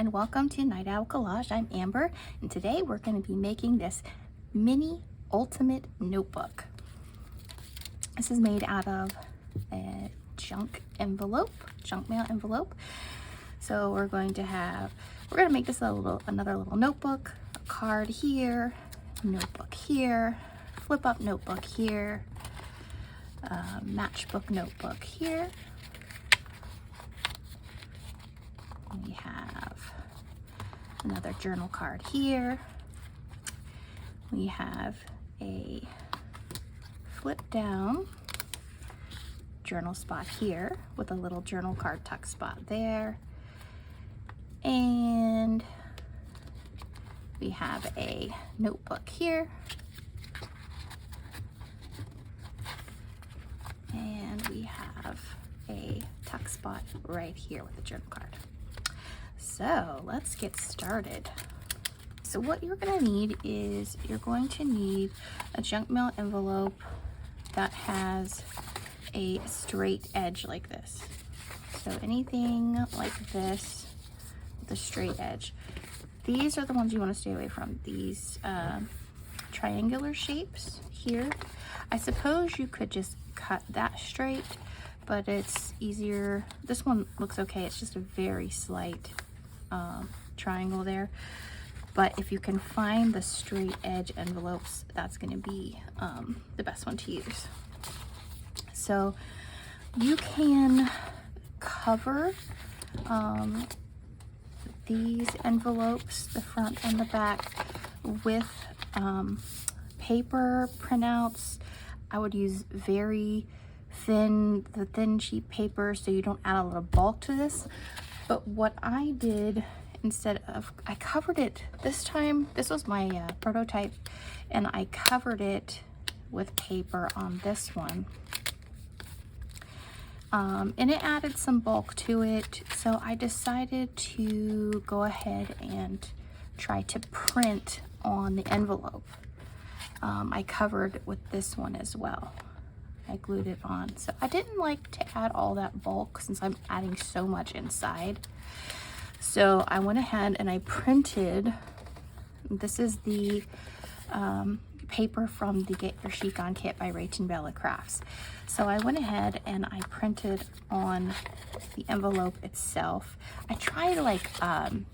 and welcome to Night Owl Collage. I'm Amber, and today we're going to be making this mini ultimate notebook. This is made out of a junk mail envelope. So we're going to make this another little notebook, a card here, notebook here, flip up notebook here, matchbook notebook here. We have another journal card here. We have a flip down journal spot here with a little journal card tuck spot there. And we have a notebook here. And we have a tuck spot right here with the journal card. So let's get started. So what you're going to need is you're going to need a junk mail envelope that has a straight edge like this. So anything like this with a straight edge. These are the ones you want to stay away from. These triangular shapes here. I suppose you could just cut that straight, but it's easier. This one looks okay. It's just a very slight triangle there, but if you can find the straight edge envelopes, that's going to be the best one to use. So you can cover these envelopes, the front and the back, with paper printouts. I would use very thin sheet paper so you don't add a little bulk to this. But what I did instead of, I covered it this time, this was my prototype, and I covered it with paper on this one. And it added some bulk to it, so I decided to go ahead and try to print on the envelope. I covered with this one as well. I glued it on. So I didn't like to add all that bulk since I'm adding so much inside. So I went ahead and I printed, this is the paper from the Get Your Chic On kit by Rach and Bella Crafts. So I went ahead and I printed on the envelope itself. I tried like kind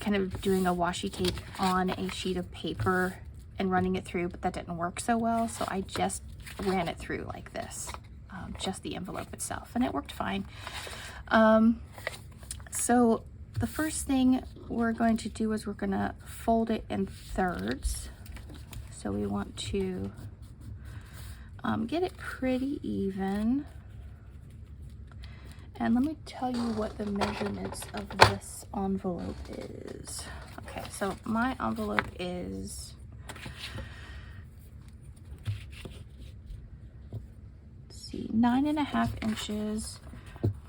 of doing a washi tape on a sheet of paper and running it through, but that didn't work so well. So I just ran it through like this, just the envelope itself, and it worked fine. So the first thing we're going to do is we're going to fold it in thirds. So we want to get it pretty even. And let me tell you what the measurements of this envelope is. Okay, so my envelope is 9.5 inches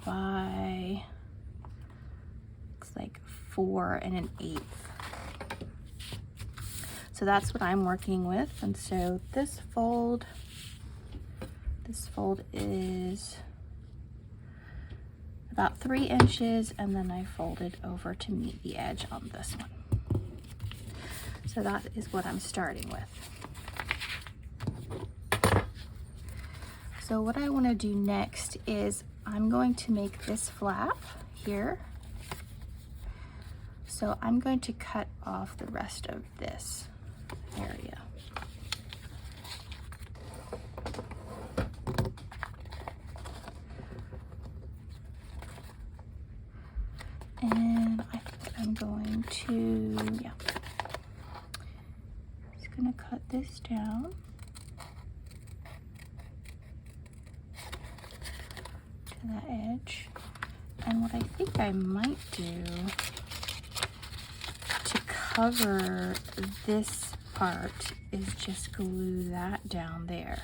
by, looks like 4 1/8. So that's what I'm working with. And so this fold is about 3 inches, and then I folded over to meet the edge on this one. So that is what I'm starting with. So what I want to do next is I'm going to make this flap here. So I'm going to cut off the rest of this area. And I think I'm going to, just going to cut this down to that edge. And what I think I might do to cover this part is just glue that down there,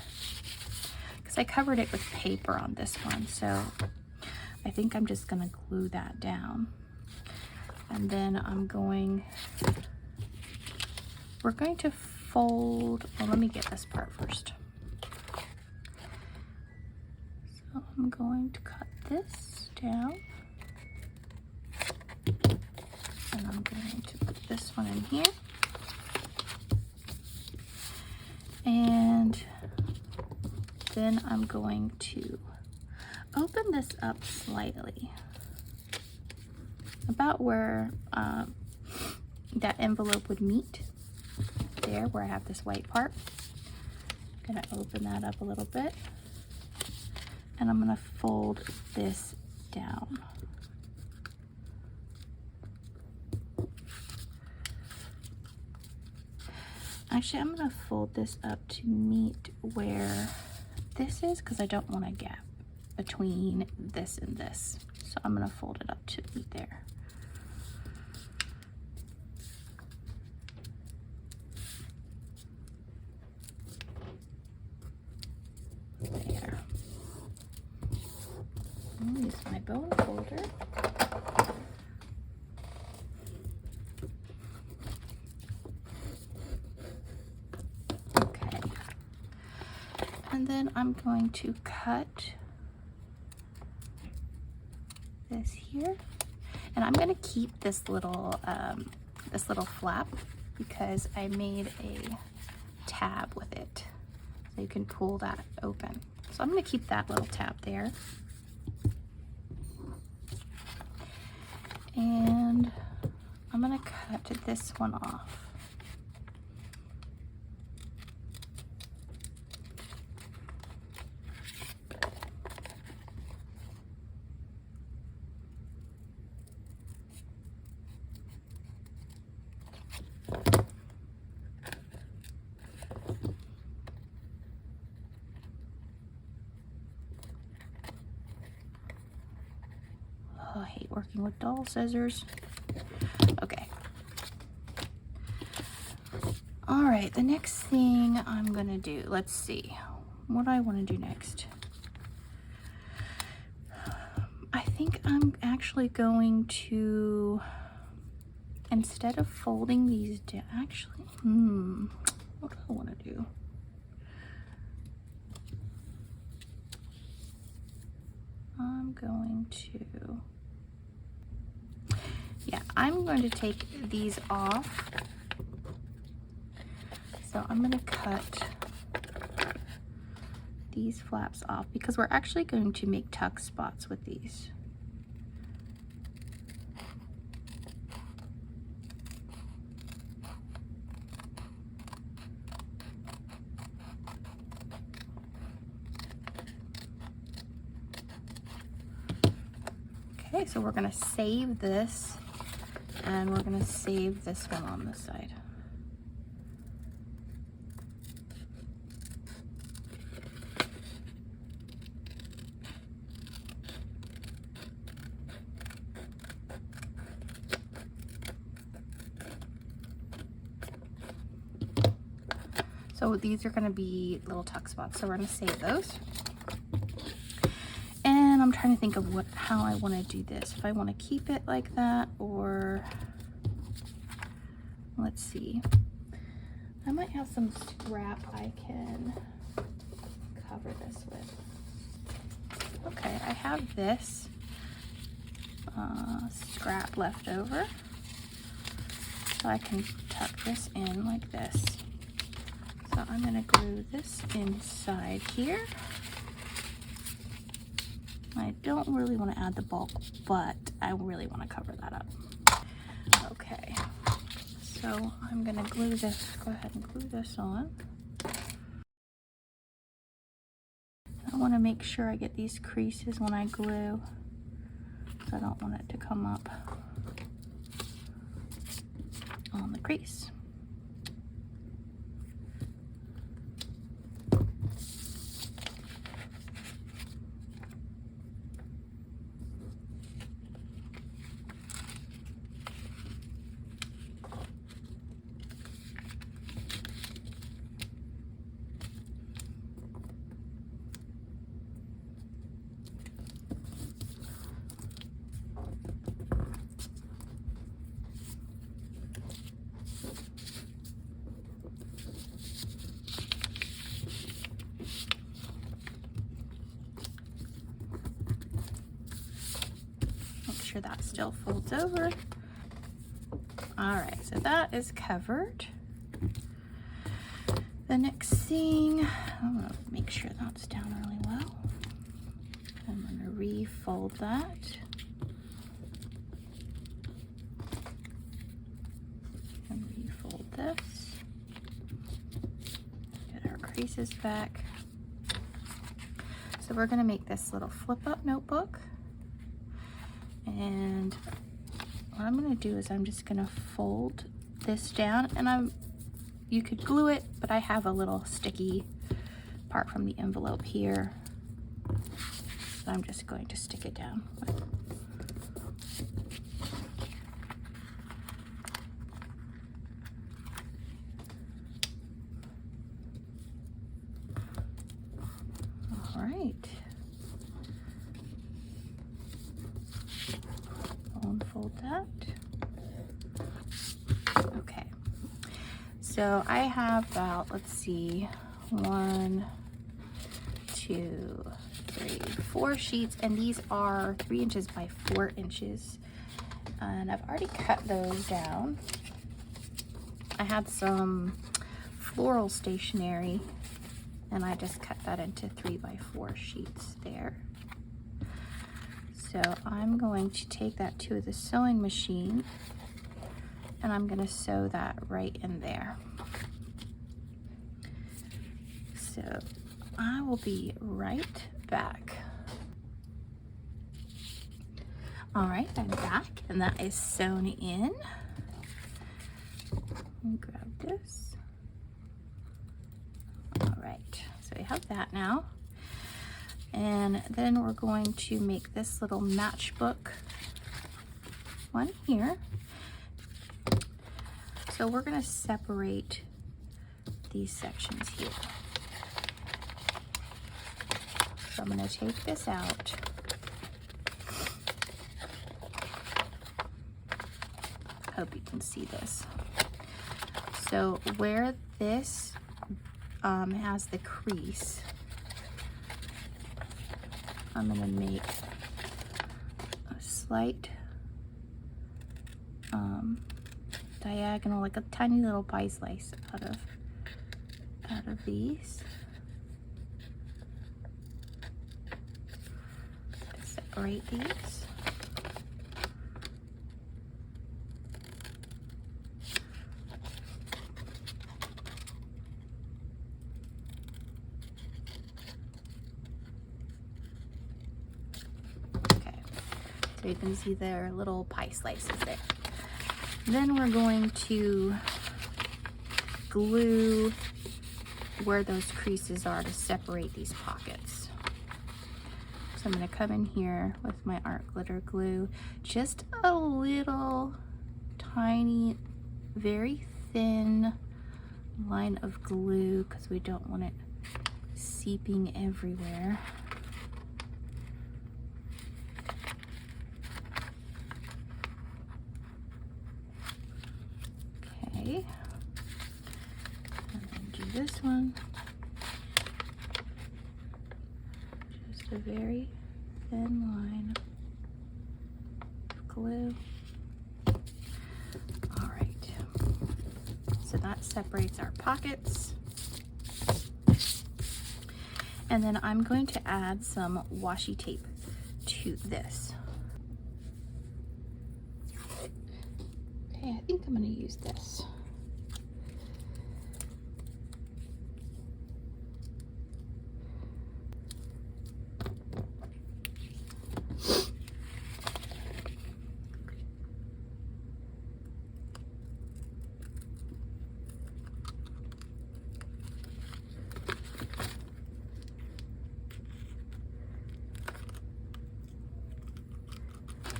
because I covered it with paper on this one. So I think I'm just going to glue that down. And then we're going to fold, well, let me get this part first. So I'm going to cut this down. going to put this one in here. And then I'm going to open this up slightly, about where that envelope would meet, there where I have this white part. I'm gonna open that up a little bit, and I'm gonna fold this down. Actually, I'm gonna fold this up to meet where this is, because I don't want a gap between this and this. So I'm gonna fold it up to meet there. There. I'll use my bone folder. Okay. And then I'm going to cut this here, and I'm going to keep this little flap because I made a tab with it, so you can pull that open. So I'm going to keep that little tab there, and I'm going to cut this one off. Oh, I hate working with dull scissors. Okay. All right, the next thing I'm gonna do, let's see, what do I wanna do next? I think I'm actually going to, instead of folding these down, actually, what do I wanna do? I'm going to, I'm going to take these off. So I'm going to cut these flaps off because we're actually going to make tuck spots with these. Okay, so we're going to save this, and we're going to save this one on this side. So these are going to be little tuck spots, so we're going to save those. And I'm trying to think of how I want to do this. If I want to keep it like that, or let's see. I might have some scrap I can cover this with. Okay, I have this scrap left over, so I can tuck this in like this. So I'm going to glue this inside here. I don't really want to add the bulk, but I really want to cover that up. Okay, so I'm going to glue this, go ahead and glue this on. I want to make sure I get these creases when I glue, because I don't want it to come up on the crease. That still folds over. All right, so that is covered. The next thing, I'm gonna make sure that's down really well. I'm gonna refold that. And refold this. Get our creases back. So we're gonna make this little flip up notebook. And what I'm gonna do is I'm just gonna fold this down, and you could glue it, but I have a little sticky part from the envelope here. So I'm just going to stick it down with. All right. Unfold that. Okay. So I have about, let's see, 1, 2, 3, 4 sheets, and these are 3 inches by 4 inches. And I've already cut those down. I had some floral stationery, and I just cut that into 3 by 4 sheets there. So I'm going to take that to the sewing machine, and I'm going to sew that right in there. So I will be right back. All right, I'm back, and that is sewn in. Let me grab this. All right, so we have that now. And then we're going to make this little matchbook one here. So we're going to separate these sections here. So I'm going to take this out. Hope you can see this. So where this has the crease, I'm going to make a slight diagonal, like a tiny little pie slice out of these. To separate these. So you can see their little pie slices there. Then we're going to glue where those creases are to separate these pockets. So I'm going to come in here with my art glitter glue, just a little tiny, very thin line of glue because we don't want it seeping everywhere. Okay, and then do this one. Just a very thin line of glue. All right, so that separates our pockets. And then I'm going to add some washi tape to this. Okay, I think I'm going to use this.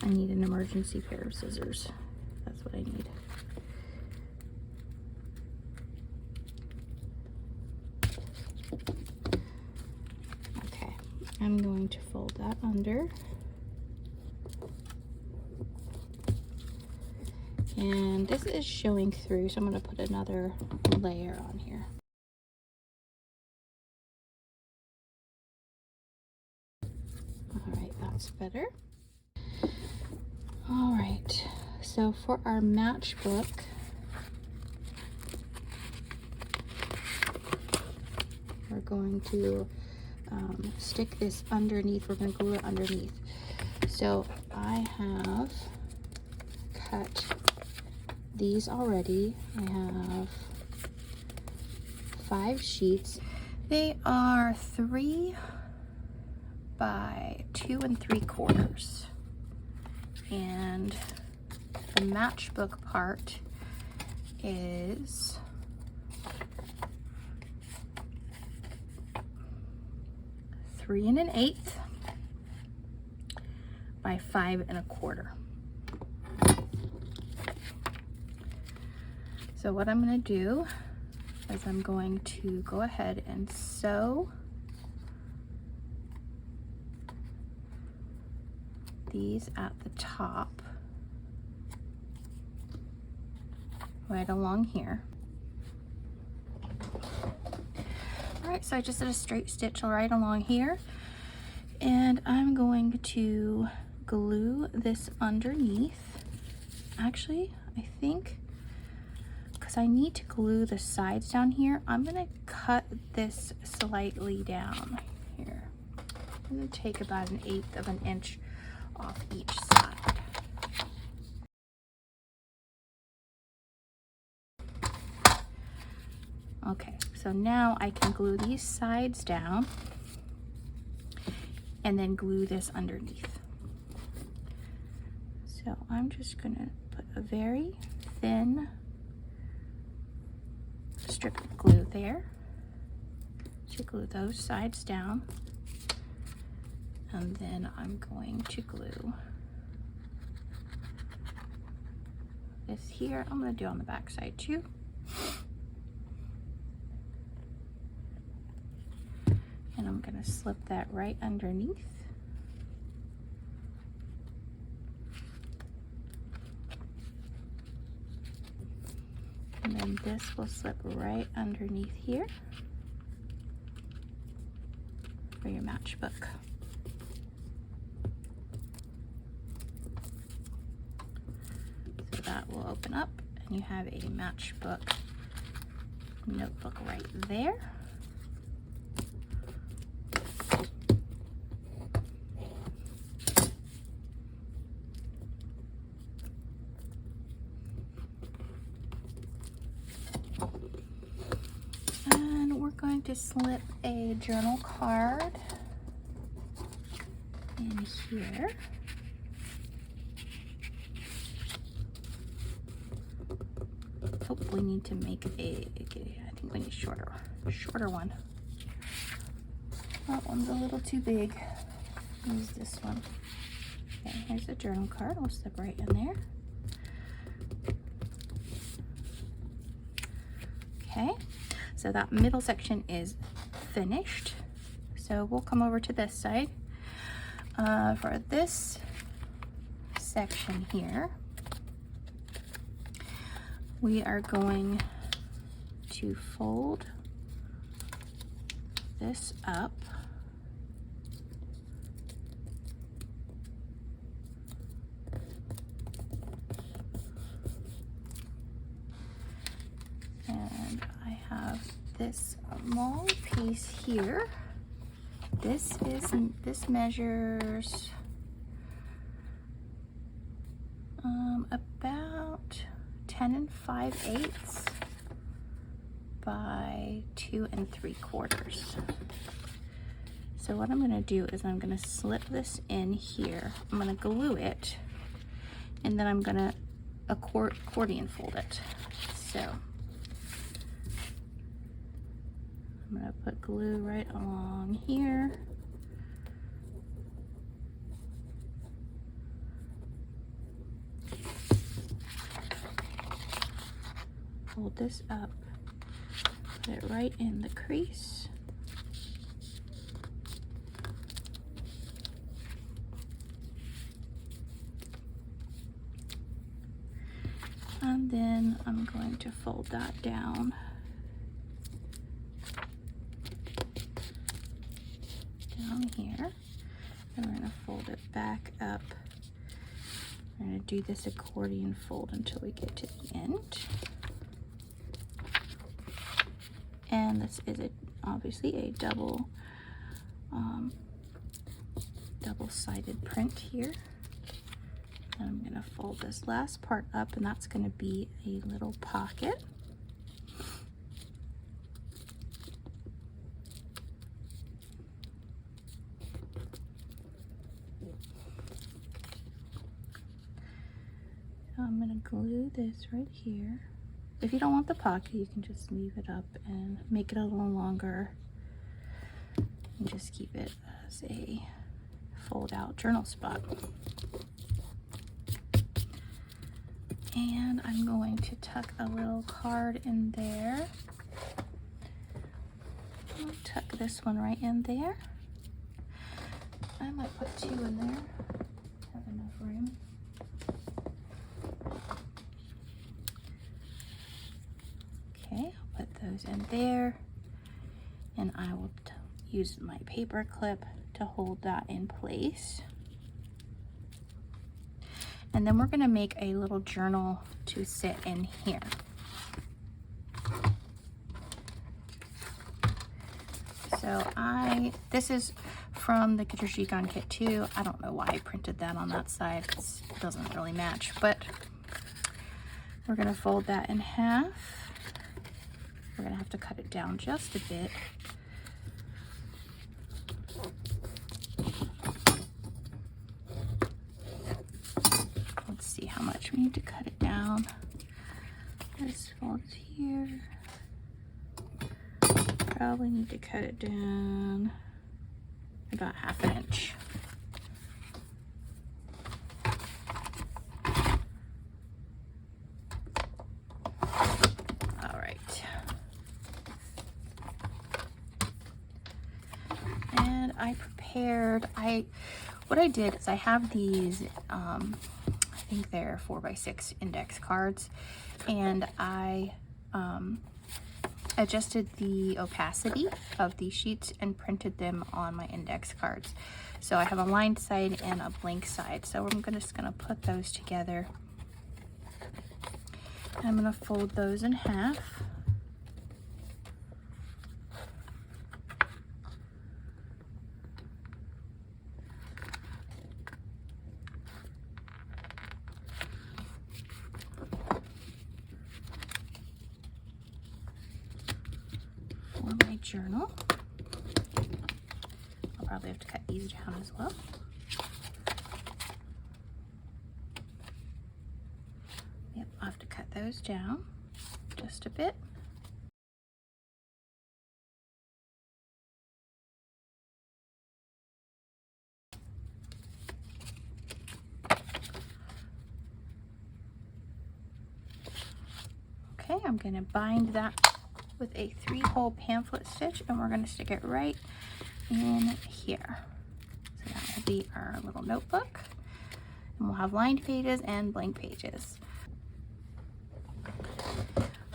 I need an emergency pair of scissors. That's what I need. Okay, I'm going to fold that under. And this is showing through, so I'm going to put another layer on here. All right, that's better. All right, So for our matchbook, we're going to stick this underneath. We're going to glue it underneath. So I have cut these already. I have 5 sheets. They are 3 by 2 3/4, and the matchbook part is 3 1/8 by 5 1/4. So what I'm going to do is I'm going to go ahead and sew these at the top right along here. All right, so I just did a straight stitch right along here, and I'm going to glue this underneath. Actually, I think because I need to glue the sides down here, I'm gonna cut this slightly down here. I'm gonna take about 1/8 of an inch off each side. Okay, so now I can glue these sides down and then glue this underneath. So I'm just gonna put a very thin strip of glue there to glue those sides down, and then I'm going to glue this here. I'm going to do on the back side too. And I'm going to slip that right underneath. And then this will slip right underneath here for your matchbook. So that will open up and you have a matchbook notebook right there. Going to slip a journal card in here. Oh, we need to make I think we need a shorter one. That one's a little too big. Use this one. Okay, here's the journal card. We'll slip right in there. Okay. So that middle section is finished. So we'll come over to this side. For this section here, we are going to fold this up. And I have this long piece here. This measures about 10 5/8 by 2 3/4. So what I'm going to do is I'm going to slip this in here. I'm going to glue it, and then I'm going to accordion fold it. So I'm going to put glue right along here. Fold this up, put it right in the crease. And then I'm going to fold that down. Down here. And we're going to fold it back up. We're going to do this accordion fold until we get to the end. And this is obviously a double-sided print here. And I'm gonna fold this last part up, and that's gonna be a little pocket. I'm gonna glue this right here. If you don't want the pocket, you can just leave it up and make it a little longer and just keep it as a fold out journal spot. And I'm going to tuck a little card in there. I'll tuck this one right in there. I might put 2 in there, have enough room. Okay, I'll put those in there, and I will use my paper clip to hold that in place. And then we're going to make a little journal to sit in here. So this is from the Get Your Chic On kit too. I don't know why I printed that on that side, because it doesn't really match, but we're going to fold that in half. We're going to have to cut it down just a bit. Let's see how much we need to cut it down. This folds here. Probably need to cut it down about 1/2 inch. All right. And what I did is I have these, I think they're 4x6 index cards, and I adjusted the opacity of these sheets and printed them on my index cards. So I have a lined side and a blank side. So I'm just gonna put those together. I'm gonna fold those in half. For my journal, I'll probably have to cut these down as well. Yep, I'll have to cut those down just a bit. Okay, I'm going to bind that with a 3-hole pamphlet stitch, and we're going to stick it right in here. So that will be our little notebook, and we'll have lined pages and blank pages.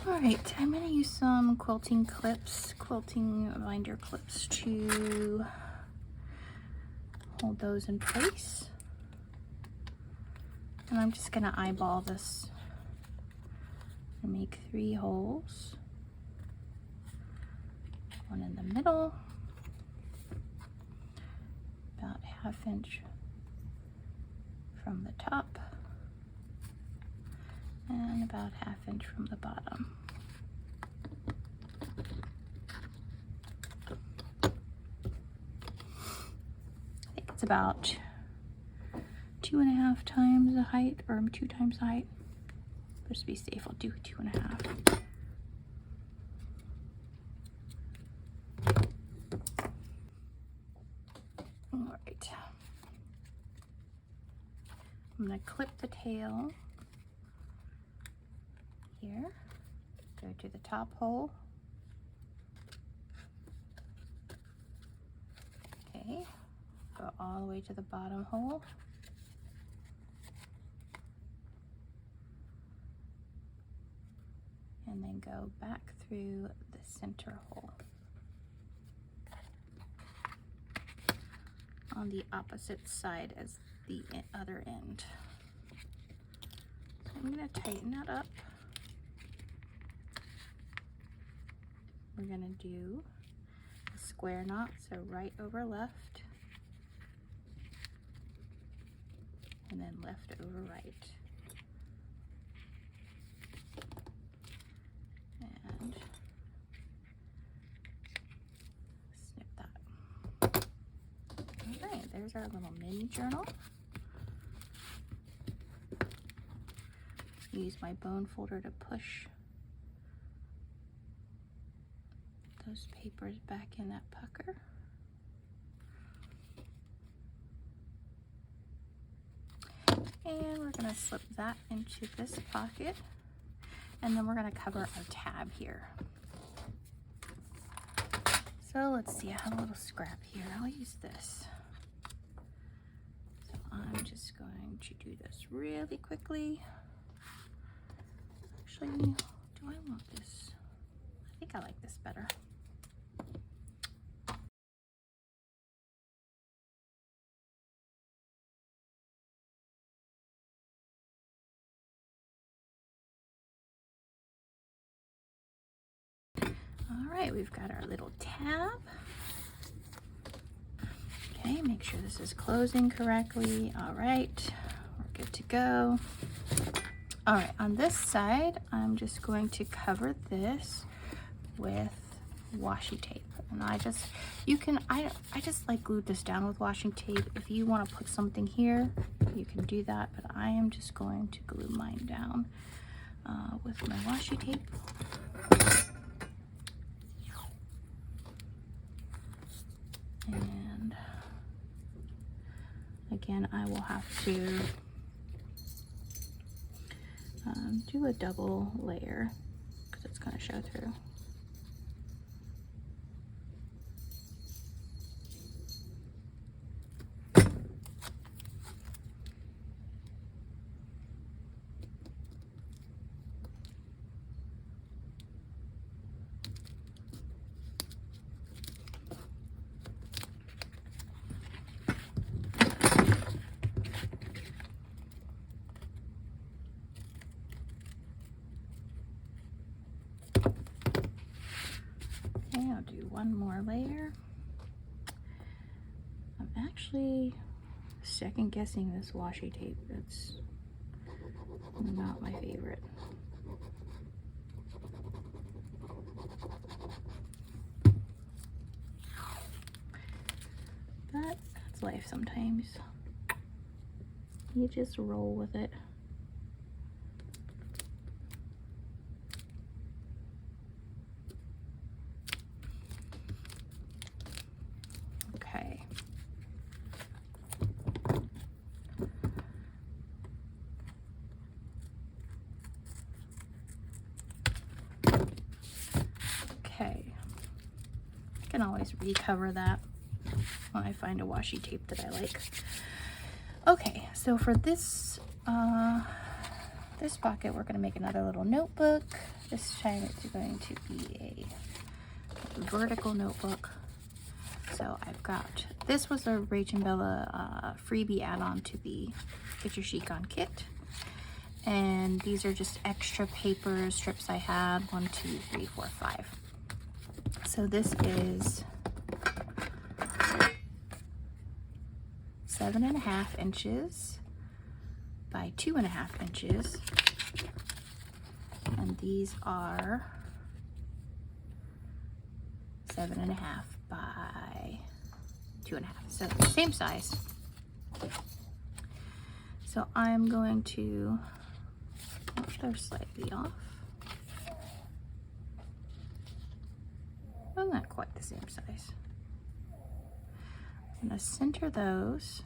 All right, I'm going to use some quilting binder clips to hold those in place. And I'm just going to eyeball this and make 3 holes. One in the middle, about 1/2 inch from the top, and about 1/2 inch from the bottom. I think it's about 2.5 times the height, or 2 times the height. Just to be safe, I'll do 2.5. Alright. I'm going to clip the tail here, go to the top hole. Okay, go all the way to the bottom hole. And then go back through the center hole on the opposite side as the other end. I'm going to tighten that up. We're going to do a square knot, so right over left, and then left over right. And snip that. All right, there's our little mini journal. Use my bone folder to push those papers back in that pucker. And we're going to slip that into this pocket, and then we're going to cover our tab here. So let's see, I have a little scrap here. I'll use this. So I'm just going to do this really quickly. Actually, do I want this? I think I like this better. All right, we've got our little tab. Okay, make sure this is closing correctly. All right, we're good to go. All right, on this side, I'm just going to cover this with washi tape. And I just like glued this down with washi tape. If you want to put something here, you can do that, but I am just going to glue mine down with my washi tape. And again, I will have to do a double layer because it's going to show through. Okay, I'll do one more layer. I'm actually second guessing this washi tape. It's not my favorite. But that's life sometimes. You just roll with it. Okay. Okay. I can always recover that when I find a washi tape that I like. Okay, so for this this pocket, we're going to make another little notebook. This time it's going to be a vertical notebook. So I've got, this was a Rach and Bella freebie add-on to the Get Your Chic On kit. And these are just extra paper strips I had, 1, 2, 3, 4, 5. So this is 7.5 inches by 2.5 inches, and these are 7.5 by 2.5, so same size. So I'm going to, oh, they're slightly off. Well, not quite the same size. I'm going to center those,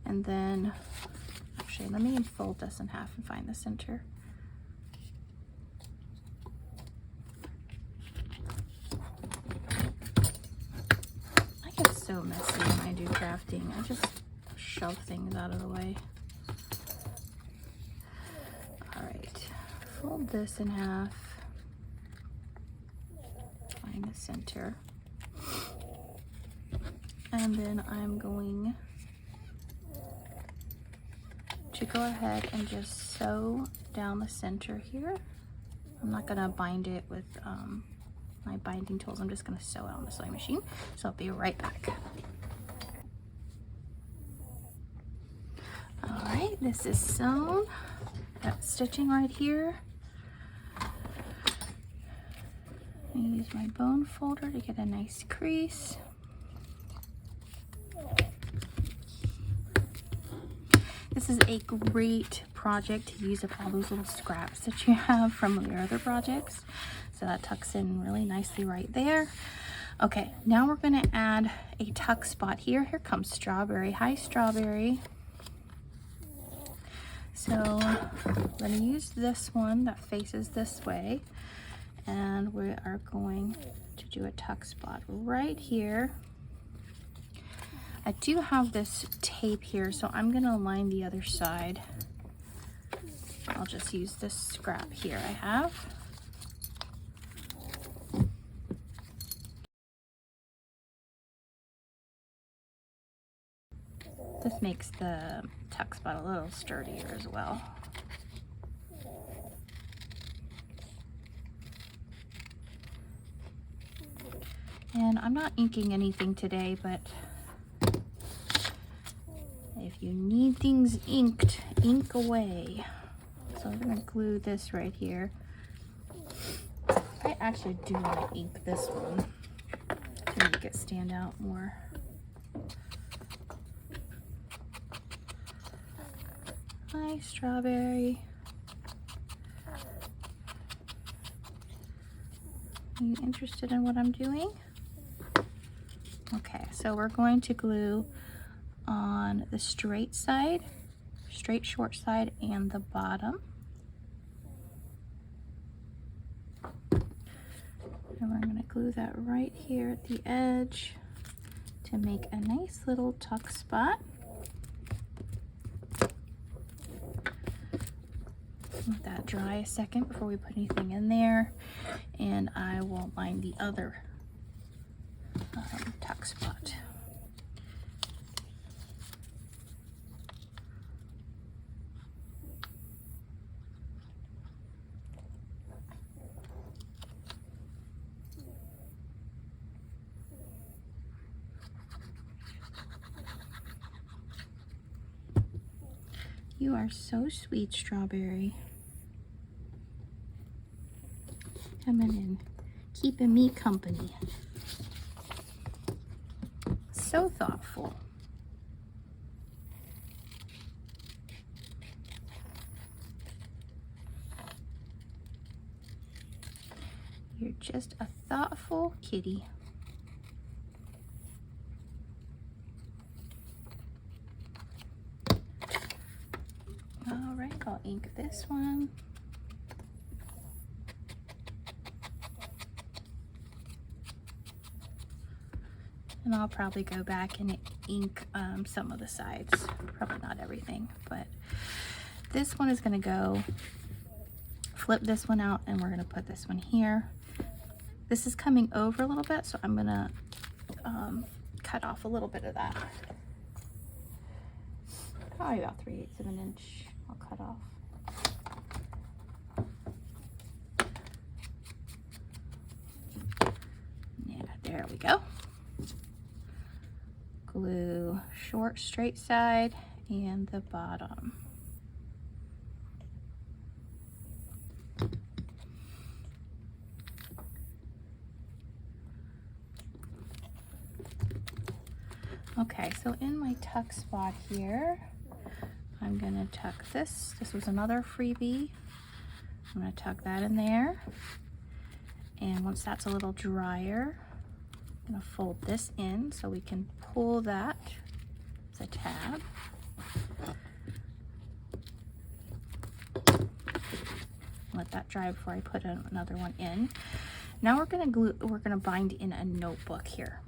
and then actually let me fold this in half and find the center. I get so messy when I do crafting. I just shove things out of the way. All right, fold this in half, find the center, and then I'm going to go ahead and just sew down the center here. I'm not gonna bind it with my binding tools. I'm just gonna sew it on the sewing machine. So I'll be right back. All right, this is sewn. Got stitching right here. I use my bone folder to get a nice crease. This is a great project to use up all those little scraps that you have from your other projects. So that tucks in really nicely right there. Okay, now we're gonna add a tuck spot here. Here comes Strawberry. Hi, Strawberry. So I'm gonna use this one that faces this way, and we are going to do a tuck spot right here. I do have this tape here, so I'm gonna line the other side. I'll just use this scrap here I have. This makes the tuck spot a little sturdier as well. And I'm not inking anything today, but if you need things inked, ink away. So I'm gonna glue this right here. I actually do want to ink this one to make it stand out more. Hi, Strawberry. Are you interested in what I'm doing? Okay, so we're going to glue on the straight side, straight short side, and the bottom. And we're going to glue that right here at the edge to make a nice little tuck spot. Let that dry a second before we put anything in there, and I will line the other tuck spot. You are so sweet, Strawberry. Coming in, keeping me company. So thoughtful. You're just a thoughtful kitty. All right, I'll ink this one. And I'll probably go back and ink some of the sides. Probably not everything, but this one is gonna go, flip this one out, and we're gonna put this one here. This is coming over a little bit, so I'm gonna cut off a little bit of that. Probably about 3/8 of an inch I'll cut off. Yeah, there we go. Glue short straight side and the bottom. Okay, so in my tuck spot here, I'm gonna tuck this. This was another freebie. I'm gonna tuck that in there. And once that's a little drier, I'm gonna fold this in so we can pull that as a tab. Let that dry before I put another one in. Now we're gonna bind in a notebook here.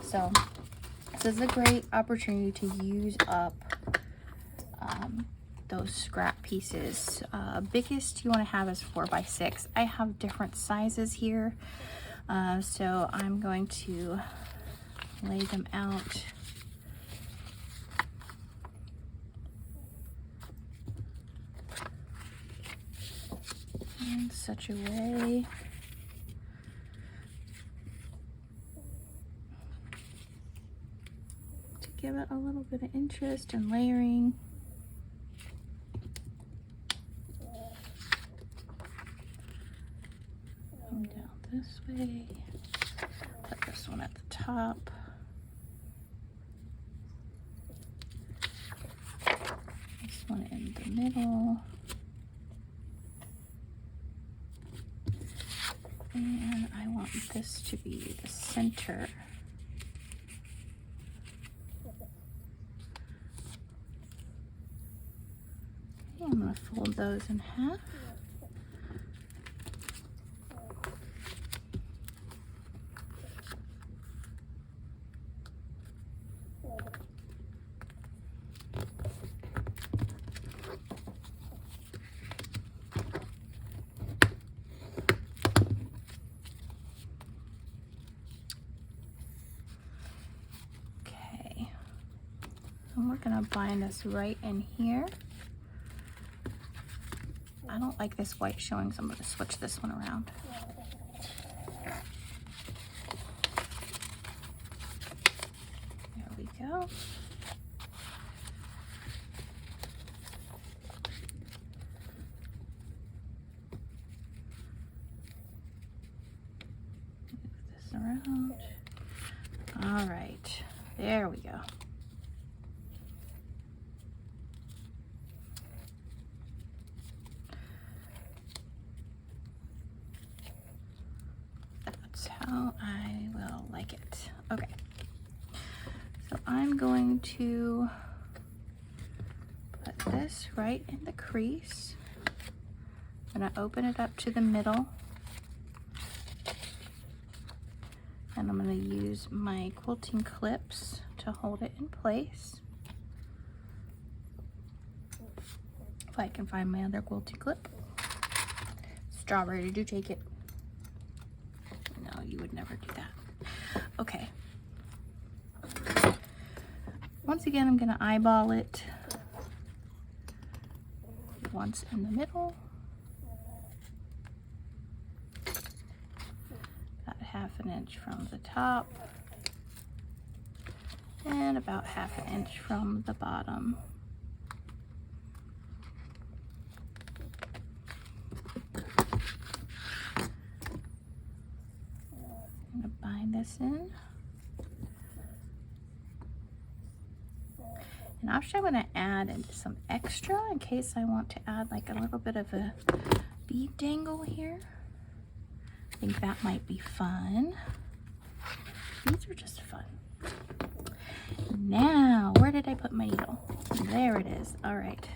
So this is a great opportunity to use up those scrap pieces. Biggest you want to have is 4x6. I have different sizes here, so I'm going to lay them out. in such a way to give it a little bit of interest and layering. Come down this way, put this one at the top. This one in the middle. And I want this to be the center. Okay, I'm going to fold those in half. And we're gonna bind this right in here. I don't like this white showing, so I'm gonna switch this one around. There we go. Move this around. All right, there we go. How I will like it. Okay, so I'm going to put this right in the crease. I'm going to open it up to the middle, and I'm going to use my quilting clips to hold it in place. If I can find my other quilting clip. Strawberry, did you take it? No, you would never do that. Okay. Once again, I'm going to eyeball it once in the middle. About 1/2 inch from the top. And about 1/2 inch from the bottom. This in, and actually I'm going to add in some extra in case I want to add like a little bit of a bead dangle here. I think that might be fun. These are just fun. Now, where did I put my needle? There it is. All right.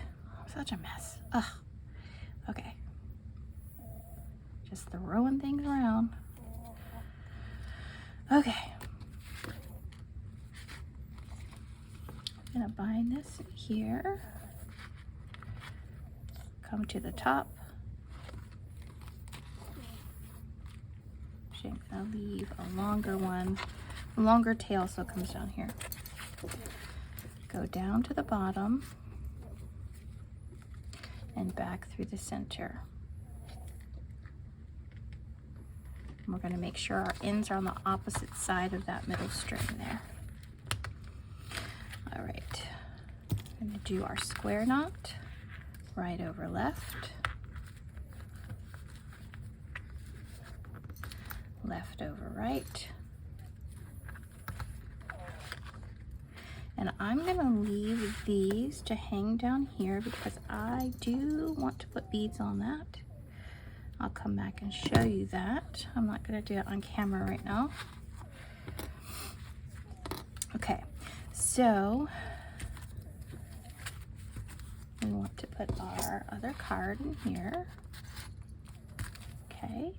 Such a mess. Ugh. Okay. Just throwing things around. Okay, I'm gonna bind this here, come to the top. Actually, I'm gonna leave a longer one, a longer tail, so it comes down here. Go down to the bottom and back through the center. We're going to make sure our ends are on the opposite side of that middle string there. All right, I'm going to do our square knot, right over left, left over right. And I'm going to leave these to hang down here because I do want to put beads on that. I'll come back and show you that. I'm not going to do it on camera right now. Okay, so we want to put our other card in here. Okay,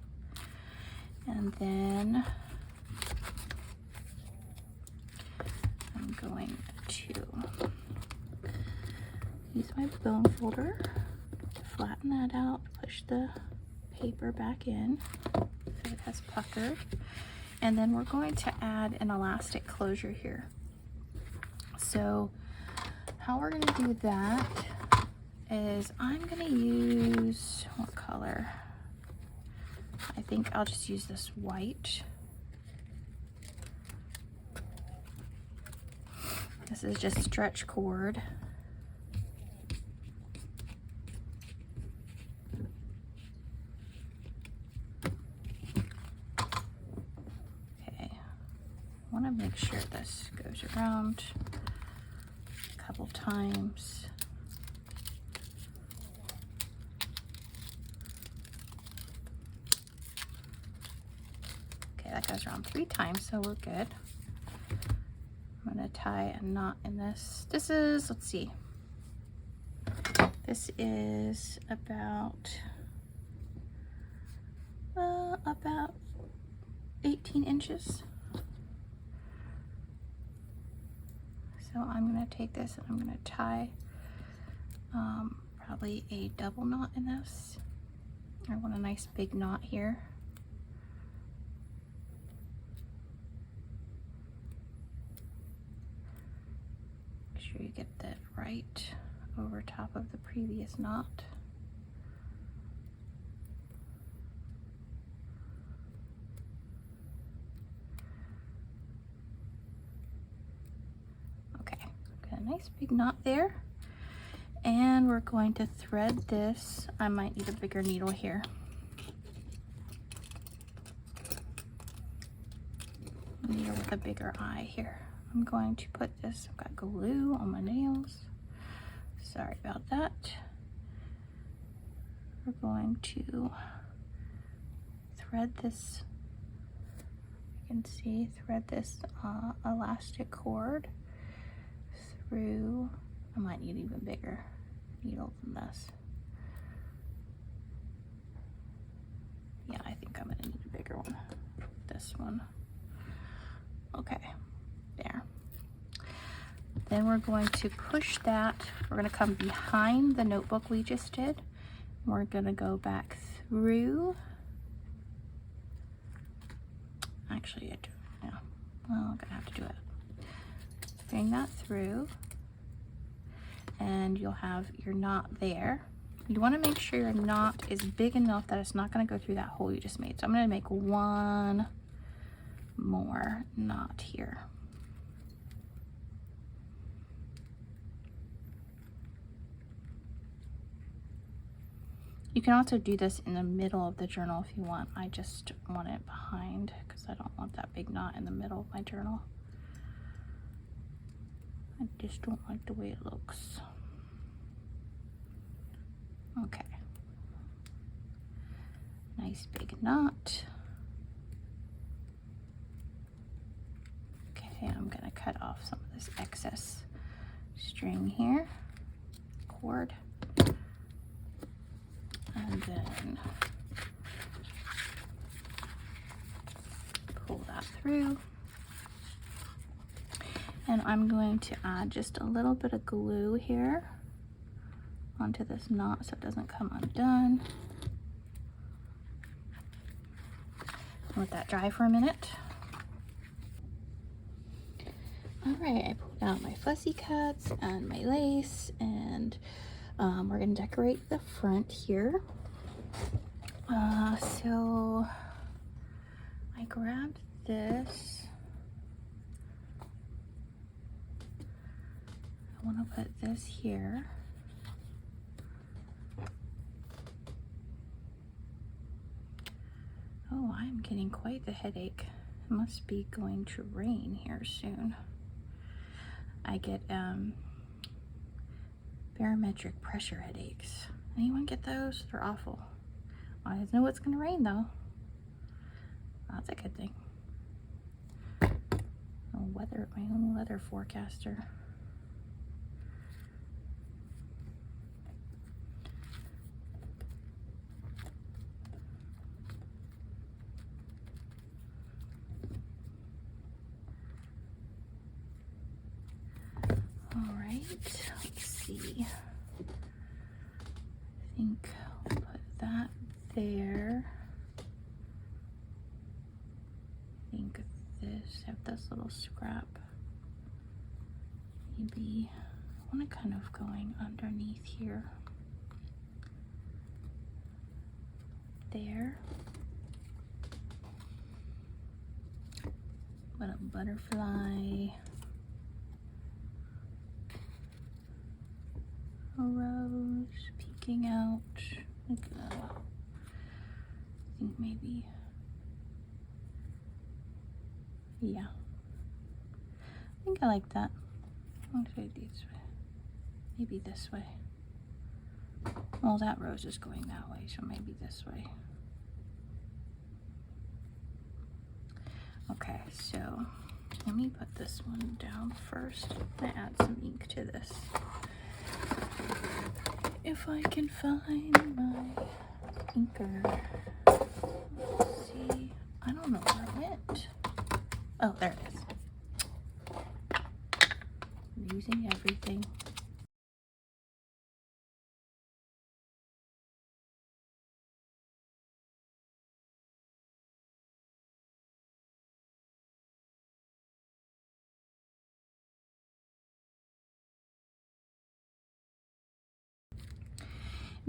and then I'm going to use my bone folder, flatten that out, push the paper back in so it has puckered, and then we're going to add an elastic closure here. So how we're going to do that is I'm going to use, what color? I think I'll just use this white. This is just stretch cord. Okay, I want to make sure this goes around a couple times. Okay, that goes around 3 times, so we're good. I'm gonna tie a knot in this. This is, let's see, this is about 18 inches. So I'm gonna take this and I'm gonna tie probably a double knot in this. I want a nice big knot here. Make sure you get that right over top of the previous knot. Okay, got a nice big knot there. And we're going to thread this. I might need a bigger needle here. Needle with a bigger eye here. I'm going to put this, I've got glue on my nails. Sorry about that. We're going to thread this, you can see, thread this elastic cord through. I might need even bigger needle than this. Yeah, I think I'm gonna need a bigger one. This one. Okay, there. Then we're going to push that. We're gonna come behind the notebook we just did. We're gonna go back through. Actually, I do, yeah. Well, I'm gonna have to do it. Bring that through. And you'll have your knot there. You want to make sure your knot is big enough that it's not going to go through that hole you just made. So I'm going to make one more knot here. You can also do this in the middle of the journal if you want. I just want it behind because I don't want that big knot in the middle of my journal. I just don't like the way it looks. Okay. Nice big knot. Okay, I'm gonna cut off some of this excess string here, cord, and then pull that through. And I'm going to add just a little bit of glue here onto this knot so it doesn't come undone. Let that dry for a minute. All right, I pulled out my fussy cuts and my lace, and we're gonna decorate the front here. So I grabbed this. I want to put this here. Oh, I'm getting quite the headache. It must be going to rain here soon. I get barometric pressure headaches. Anyone get those? They're awful. I always know it's going to rain though. That's a good thing. Oh, weather, my own weather forecaster. Let's see. I think I'll put that there. I think this, have this little scrap. Maybe I want to kind of going underneath here. There. What a butterfly. A rose peeking out. Like, I think maybe, yeah. I think I like that. I'll try this way. Maybe this way. Well, that rose is going that way, so maybe this way. Okay, so let me put this one down first. I'm gonna add some ink to this. If I can find my inker. Let's see. I don't know where it went. Oh, there it is. I'm using everything.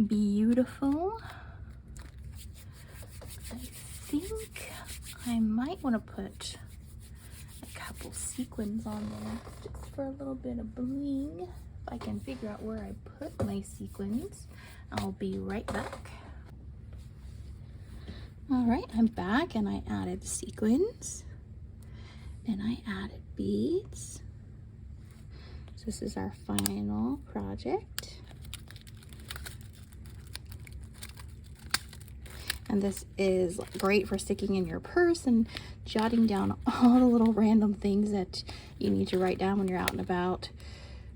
Beautiful. I think I might want to put a couple sequins on there just for a little bit of bling. If I can figure out where I put my sequins, I'll be right back. All right, I'm back and I added sequins and I added beads. So this is our final project. And this is great for sticking in your purse and jotting down all the little random things that you need to write down when you're out and about.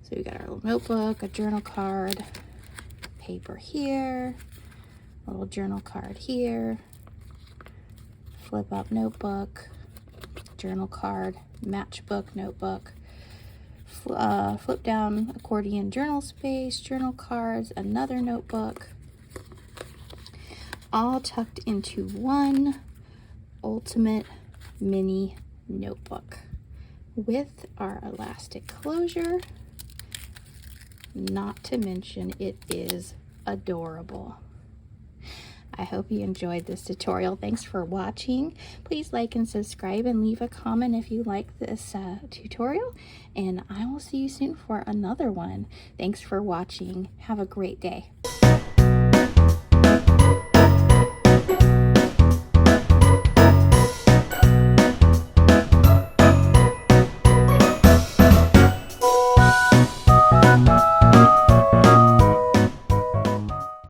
So we got our little notebook, a journal card, paper here, a little journal card here, flip up notebook, journal card, matchbook notebook, flip down accordion journal space, journal cards, another notebook, all tucked into one ultimate mini notebook with our elastic closure. Not to mention, it is adorable. I hope you enjoyed this tutorial. Thanks for watching. Please like and subscribe and leave a comment if you like this tutorial, and I will see you soon for another one. Thanks for watching. Have a great day.